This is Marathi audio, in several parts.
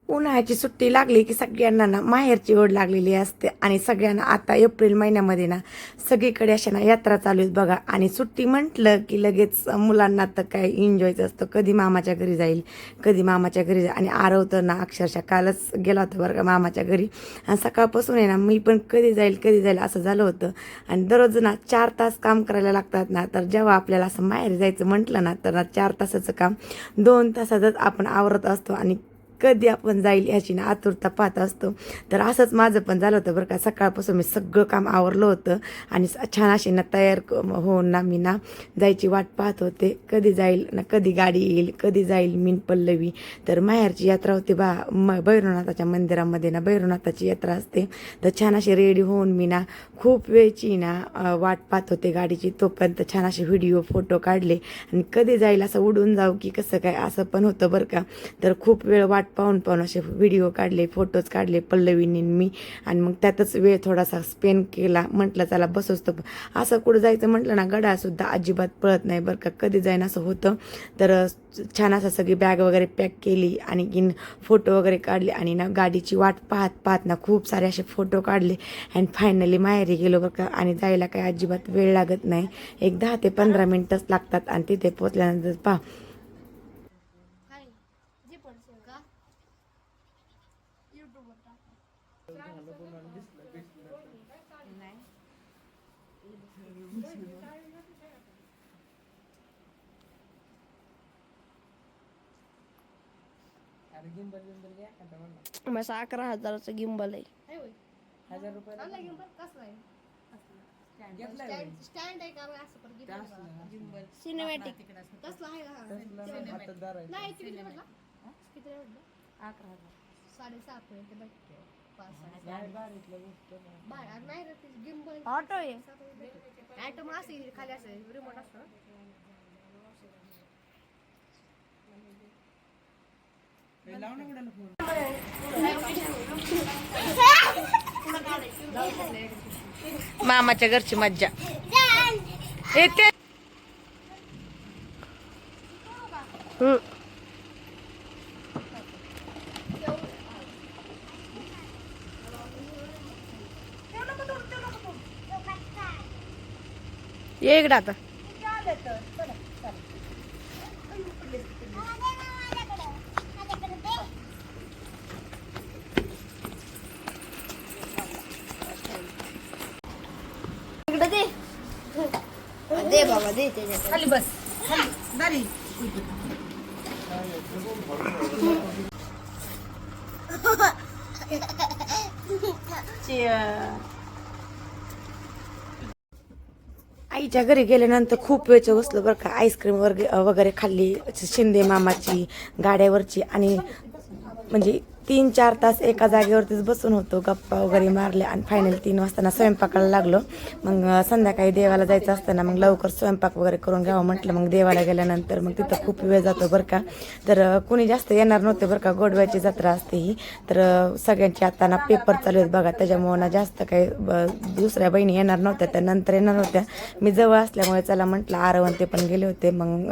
उन्हाळ्याची सुट्टी लागली की सगळ्यांना ना माहेरची ओढ लागलेली असते आणि सगळ्यांना आता एप्रिल महिन्यामध्ये ना सगळीकडे अशा ना यात्रा चालू आहेत बघा. आणि सुट्टी म्हटलं की लगेच मुलांना तर काय एन्जॉयच असतं. कधी मामाच्या घरी जाईल, कधी मामाच्या घरी जाईल. आणि आरव तर ना अक्षरशः कालच गेला होता बरं का मामाच्या घरी. आणि सकाळपासून आहे ना मी पण कधी जाईल असं झालं होतं. आणि दररोज ना 4 तास काम करायला लागतात ना, तर जेव्हा आपल्याला असं माहेर जायचं म्हटलं ना तर 4 तासाचं काम 2 तासातच आपण आवरत असतो आणि कधी आपण जाईल याची ना आतुरता पाहत असतो. तर असंच माझं पण झालं होतं बरं का. सकाळपासून मी सगळं काम आवरलं होतं आणि छान अशी ना तयार होऊन ना मी ना जायची वाट पाहत होते. कधी जाईल ना, कधी गाडी येईल, कधी जाईल मी पल्लवी. तर माहेरची यात्रा होती भैरवनाथाच्या मंदिरामध्ये ना भैरवनाथाची यात्रा असते. तर छान अशी रेडी होऊन मी ना खूप वेळची ना वाट पाहत होते गाडीची. तोपर्यंत छान असे व्हिडिओ फोटो काढले आणि कधी जाईल असं उडून जाऊ की कसं काय असं पण होतं बरं का. तर खूप वेळ वाट पाहून असे व्हिडिओ काढले, फोटोज काढले पल्लवीने मी. आणि मग त्यातच वेळ थोडासा स्पेंड केला. म्हटलं चला बसच तर असं कुठं जायचं म्हटलं ना घड्याळसुद्धा अजिबात पळत नाही बरं का. कधी जाईन असं होतं. तर छान असं सगळी बॅग वगैरे पॅक केली आणि फोटो वगैरे काढले आणि ना गाडीची वाट पाहत ना खूप सारे असे फोटो काढले. अँड फायनली माहेरी गेलो बरं का. आणि जायला काही अजिबात वेळ लागत नाही. एक 10 ते 15 मिनिटच लागतात. आणि तिथे पोचल्यानंतर पहा माझा 11,000चा गिंबल आहे. 1000 रुपयाला स्टँड आहे का असं पण गिंबल सिनेमॅटिक कसला आहे हातदार आहे. नाही किती म्हटलं 11,000 7.5 पर्यंत भेटतो. 5-6 नाही रे ते गिंबल ऑटो आहे. ॲटम असेल खाली असेल रिमोट असतो. मामाच्या घरची मज्जा येते. ये इकडं आता. इकडे दे दे बाबा दे त्याच्यात खाली बस खाली. आईच्या घरी गेल्यानंतर खूप वेळचं बसलो बरं का. आईस्क्रीम वगैरे खाल्ली शिंदे मामाची गाड्यावरची. आणि म्हणजे 3-4 तास एका जागेवरतीच बसून होतो, गप्पा वगैरे मारल्या. आणि फायनल 3 वाजता स्वयंपाकाला लागलो. मग संध्याकाळी देवाला जायचं असताना मग लवकर स्वयंपाक वगैरे करून घ्यावं म्हटलं. मग देवाला गेल्यानंतर मग तिथं खूप वेळ जातो बरं का. तर कोणी जास्त येणार नव्हते बरं का. गोडव्याची जत्रा असते ही. तर सगळ्यांची आता ना पेपर चालू आहेत बघा. त्याच्यामुळं ना जास्त काही दुसऱ्या बहिणी येणार नव्हत्या, त्या नंतर येणार होत्या. मी जवळ असल्यामुळे चला म्हटलं. आरवण ते पण गेले होते. मग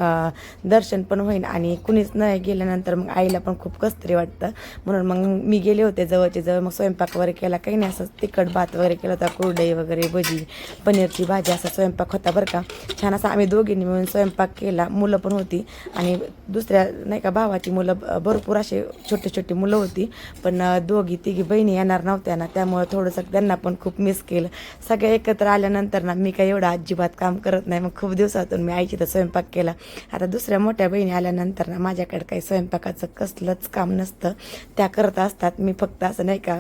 दर्शन पण होईल. आणि कुणीच नाही गेल्यानंतर मग आईला पण खूप कसतरी वाटतं. म्हणून मग मी गेले होते जवळचे जवळ. मग स्वयंपाक वगैरे केला. काही नाही असं तिखट भात वगैरे केला होता. कुरडई वगैरे, भजी, पनीरची भाजी असा स्वयंपाक होता बरं का. छान असा आम्ही दोघींनी मिळून स्वयंपाक केला. मुलं पण होती आणि दुसऱ्या नाही का भावाची मुलं भरपूर असे छोटे मुलं होती. पण 2-3 बहिणी येणार नव्हत्या ना, त्यामुळे थोडंसं त्यांना पण खूप मिस केलं. सगळे एकत्र आल्यानंतर ना मी काही एवढं अजिबात काम करत नाही. मग खूप दिवसातून मी आईची तर स्वयंपाक केला. आता दुसऱ्या मोठ्या बहिणी आल्यानंतर ना माझ्याकडे काही स्वयंपाकाचं कसलंच काम नसतं. त्या करत असतात, मी फक्त असं नाही का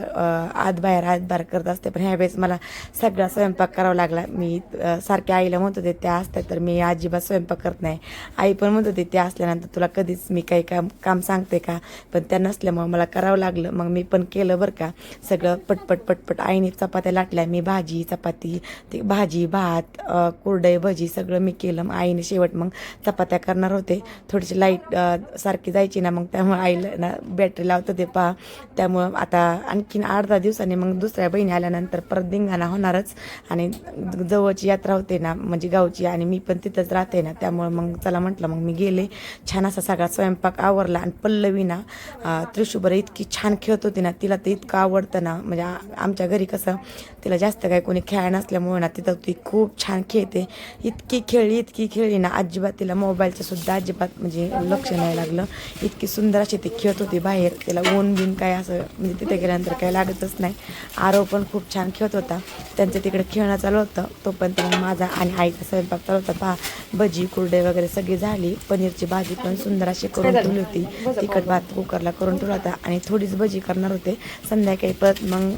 आत बाहेर करत असते. पण ह्यावेळेस मला सगळा स्वयंपाक करावा लागला. मी सारख्या आईला म्हणत होते त्या असतात तर मी अजिबात स्वयंपाक करत नाही. आई पण म्हणत होती त्या असल्यानंतर तुला कधीच मी काही काम सांगते का, पण त्या नसल्यामुळे मला करावं लागलं. मग मी पण केलं बरं का, सगळं पटपट आईने चपात्या लाटल्या, मी भाजी चपाती ते भाजी भात कुरडई भजी सगळं मी केलं. मग आईने शेवट मग चपात्या करणार होते. थोडीशी लाईट सारखी जायची ना, मग त्यामुळे आईला ना बॅटरी लावत होते पहा. त्यामुळं आता आणखीन 8-10 दिवसांनी मग दुसऱ्या बहिणी आल्यानंतर परत धिंगाणा होणारच. आणि जवळची यात्रा होते ना म्हणजे गावची, आणि मी पण तिथंच राहते ना, त्यामुळं मग चला म्हटलं मग मी गेले. छान असा सगळा स्वयंपाक आवरला. आणि पल्लवी ना त्रिशूबर इतकी छान खेळत होती ना, तिला ते इतकं आवडतं ना. म्हणजे आमच्या घरी कसं तिला जास्त काही कोणी खेळ नसल्यामुळे ना तिथं ती खूप छान खेळते. इतकी खेळली ना, अजिबात तिला मोबाईलचं सुद्धा अजिबात म्हणजे लक्ष नाही लागलं. इतकी सुंदर अशी ती खेळत होती बाहेर. तिला ऊन बिन काय असं म्हणजे तिथे गेल्यानंतर काही लागतच नाही. आरव पण खूप छान खेळत होता. त्यांचं तिकडे खेळणं चालू होतं, तो पण मग माझा आणि आईचा स्वयंपाक चालू होता पहा. भजी कुरडे वगैरे सगळी झाली. पनीरची भाजी पण सुंदर अशी करून ठेवली होती. तिखट भात कुकरला करून ठेवला होता आणि थोडीच भजी करणार होते. संध्याकाळी परत मग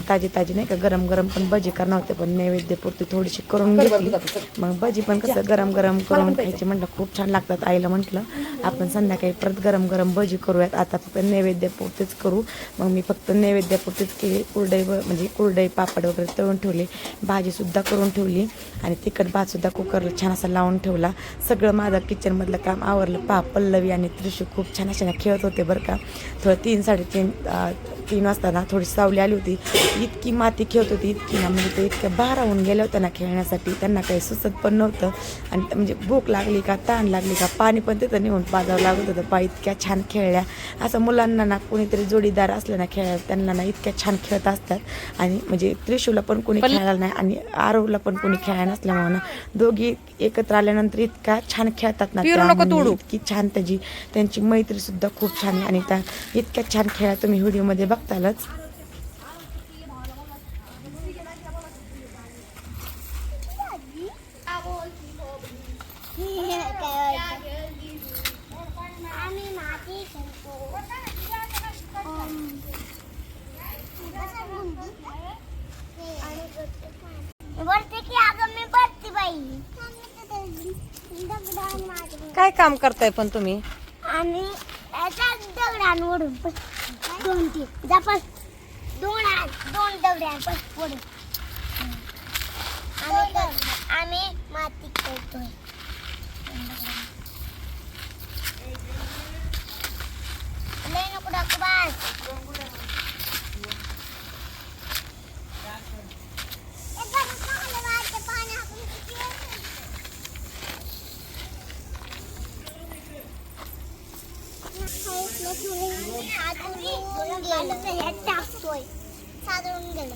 ताजी नाही का गरम पण भजी करणार होते, पण नैवेद्यपुरती थोडीशी करून घेतली. मग भजी पण कसं गरम करून खायची म्हटलं खूप छान लागतात. आईला म्हटलं आपण संध्याकाळी परत गरम भजी करूयात, आता फक्त नैवेद्यपुरतीच करू. मग मी फक्त नैवेद्यपुरतीच केली. कुरडई पापड वगैरे तळून ठेवले, भाजीसुद्धा करून ठेवली आणि तिखट भातसुद्धा कुकरला छान असा लावून ठेवला. सगळं माझं किचनमधलं काम आवरलं पहा. पल्लवी आणि त्रिशू खूप छान अशा खेळत होते बरं का. थोडं 3-3:30 वाजता ना थोडी सावली आली होती. इतकी माती खेळत होती इतकी ना, म्हणजे ते इतक्या भारावून गेल्या होत्या ना खेळण्यासाठी. त्यांना काही सुचत पण नव्हतं. आणि म्हणजे भूक लागली का ताण लागली का पाणी पण तिथं नेऊन पाजावं लागत होतं पहा. इतक्या छान खेळल्या. असं मुलांना ना कोणीतरी जोडीदार असलं ना खेळायला, त्यांना ना इतक्या छान खेळत असतात. आणि म्हणजे त्रिशूला पण कोणी खेळायला नाही आणि आरवला पण कोणी खेळायला नसल्यामुळे ना दोघी एकत्र आल्यानंतर इतका छान खेळतात ना, इतकी छान त्यांची मैत्री सुद्धा खूप छान आहे. आणि त्या इतक्या छान खेळा तुम्ही व्हिडिओमध्ये बघतालच. काय काम करताय पण तुम्ही? आम्ही दगडांवरून दोन दगडांवरून आम्ही माती करतोय. लय नको टाकू बस. टाकतोय साधारण गेलं.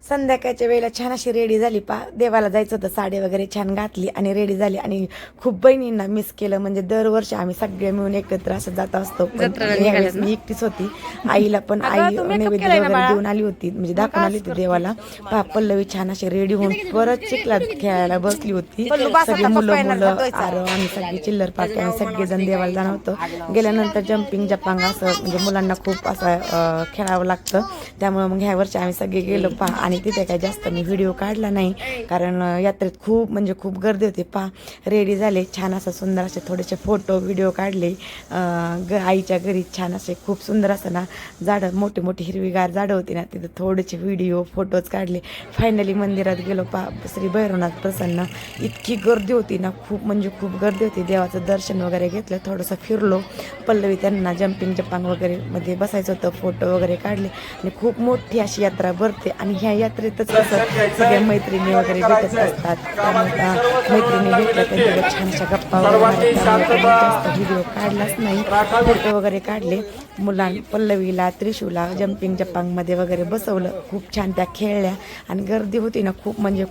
संध्याकाळच्या वेळेला छान अशी रेडी झाली पा. देवाला जायचं होतं, साडी वगैरे छान घातली आणि रेडी झाली. आणि खूप बहिणींना मिस केलं. म्हणजे दरवर्षी आम्ही सगळे मिळून एकत्र असं जात असतो. यावेळेस मी एकटीच होती. आईला पण आई नैवेद्य वगैरे देऊन आली होती, म्हणजे दाखवून आली होती देवाला. पल्लवी छान अशी रेडी होऊन परत चिखलात खेळायला बसली होती. सगळे मुलं आम्ही सगळी चिल्लर पार्टी आम्ही सगळेजण देवाला जाणार होतो. गेल्यानंतर जंपिंग असं म्हणजे मुलांना खूप असं खेळावं लागतं. त्यामुळे मग ह्या वर्षी आम्ही सगळे गेलो पहा. आणि तिथे काय जास्त मी व्हिडिओ काढला नाही, कारण यात्रेत खूप गर्दी होती पहा. रेडी झाले छान असं सुंदर असे थोडेसे फोटो व्हिडिओ काढले. आईच्या घरी छान असे खूप सुंदर असं ना झाडं मोठी हिरवीगार झाडं होती ना, तिथं थोडेसे व्हिडिओ फोटोज काढले. फायनली मंदिरात गेलो पहा. श्री भैरवनाथ प्रसन्न. इतकी गर्दी होती ना, खूप गर्दी होती. देवाचं दर्शन वगैरे घेतलं, थोडंसं फिरलो. पल्लवी त्यांना जंपिंग वगैरे मध्ये बसायचं होतं, फोटो वगैरे काढले. आणि खूप मोठी अशी यात्रा भरते. आणि ह्या यात्रेतच कसं सगळ्या मैत्रिणी वगैरे भेटत असतात. त्यामुळे मैत्रिणी भेटल्या त्यांच्यावर छानशा गप्पा वगैरे. त्यामुळे जास्त व्हिडिओ काढलाच नाही, फोटो वगैरे काढले. पल्लवीला त्रिशूला जंपिंग मध्ये वगैरे बसवलं. खूप छान त्या खेळल्या. आणि गर्दी होती ना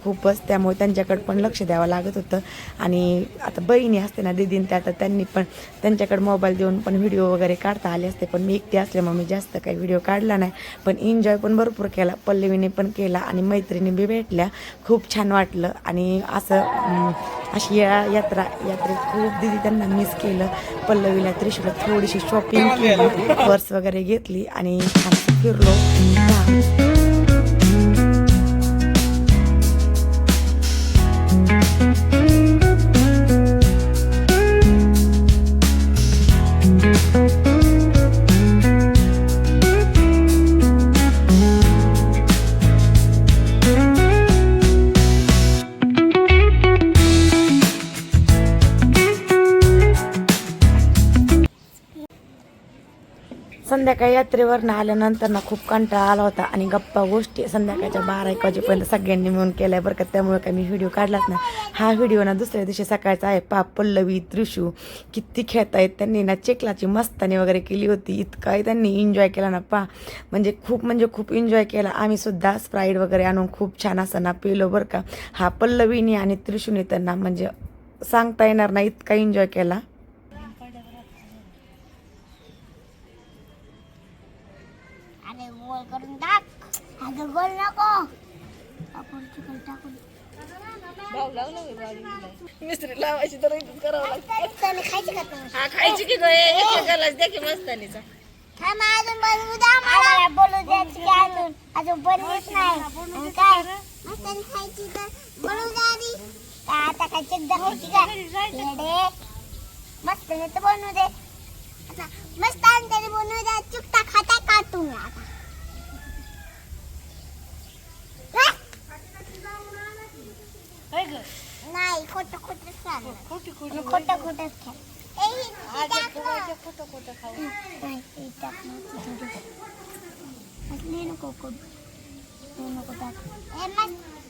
खूपच, त्यामुळे त्यांच्याकडे पण लक्ष द्यावं लागत होतं. आणि आता बहिणी असते ना दीदीन त्या, आता त्यांनी पण त्यांच्याकडे मोबाईल देऊन पण व्हिडिओ वगैरे काढता आले असते, पण मी एकटी असल्यामुळे मी जास्त काही व्हिडिओ काढला नाही. पण एन्जॉय पण भरपूर केला. पल्लवीने पण केला आणि मैत्रिणी बी भेटल्या. खूप छान वाटलं आणि असं अशी यात्रेत खूप दिदी त्यांना मिस केलं. पल्लवीला त्रिशूला थोडीशी शॉपिंग केली, पर्स वगैरे घेतली आणि छान फिरलो. संध्याकाळी यात्रेवरनं आल्यानंतर ना खूप कंटाळा आला होता आणि गप्पा गोष्टी संध्याकाळच्या 12-1 वाजेपर्यंत सगळ्यांनी मिळून केल्या बरं का. त्यामुळे काय मी व्हिडिओ काढलाच ना. हा व्हिडिओ ना दुसऱ्या दिवशी सकाळचा आहे. पल्लवी त्रिशू किती खेळतायत. त्यांनी ना चिखलाची मस्तानी वगैरे केली होती. इतकाही त्यांनी एन्जॉय केला ना म्हणजे खूप एन्जॉय केला. आम्ही सुद्धा स्प्राईट वगैरे आणून खूप छान असं ना पिलो बरं का. हा पल्लवीने आणि त्रिशूने त्यांना म्हणजे सांगता येणार नाही इतका एन्जॉय केला. अरे गोल करून टाक. अगं गोल नको. आपण चिकन टाकून मिस्त्री लावायची तर करावं लागतं. त्याने खायची का तुम्ही? हा खायची की नाही द्या की मस्तानीचा. थांब अजून बनवू द्या मला. बोलू द्यायची की अजून बनवूच नाही. आणि काय मस्तानी खायची तर बनवू द्या आधी. आता काय चेक दाखवायची काय येडे. मस्तानी तर बनवू दे. आता मस्तानी तरी बनवू द्या. चुकता खाता का तुम्ही आता? नाही खोटं खोटंच खेळ.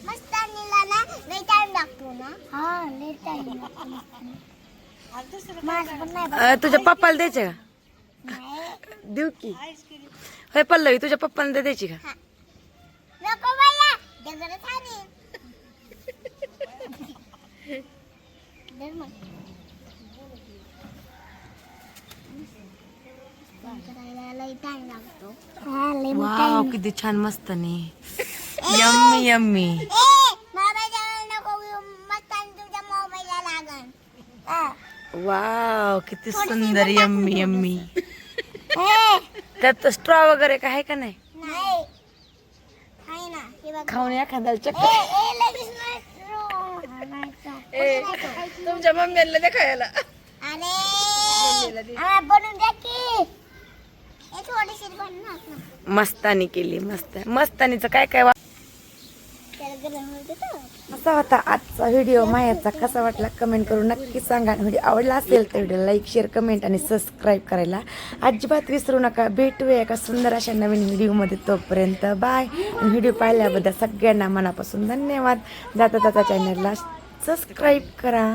मस्तानीला ना लई टाइम लागतो ना. हा लई टाइम लागतो. तुझ्या पप्पाला द्यायचे का? देऊ की. होय पल्लवी तुझ्या पप्पाला द्यायची का? नको बाया ते जरा छान लई टाइम लागतो. वाव किती छान मस्तानी. Yummy yummy. मोबाईल नको मस्तानी तुझ्या मोबाईलला लागन. वाव किती सुंदर. Yummy yummy. त्यात स्ट्रॉ वगैरे काय आहे का नाही? नाही आहे ना हे बघ. खाऊन एखाद्याला ए चक्कर. ए लगेच तुमच्या मम्मीला दे खायला. अरे हा बनवून द्या की. हे थोडीशी बनवणार ना. मस्तानी केली. मस्तानीचं काय काय त्याला गरम होते तर. असा होता आजचा व्हिडिओ मायाचा. कसा वाटला कमेंट करून नक्की सांगा. व्हिडिओ आवडला असेल तर व्हिडिओ लाईक शेअर कमेंट आणि सबस्क्राईब करायला अजिबात विसरू नका. भेटूया एका सुंदर अशा नवीन व्हिडिओमध्ये. तोपर्यंत बाय. व्हिडिओ पाहिल्याबद्दल सगळ्यांना मनापासून धन्यवाद. जाता चॅनलला सबस्क्राईब करा.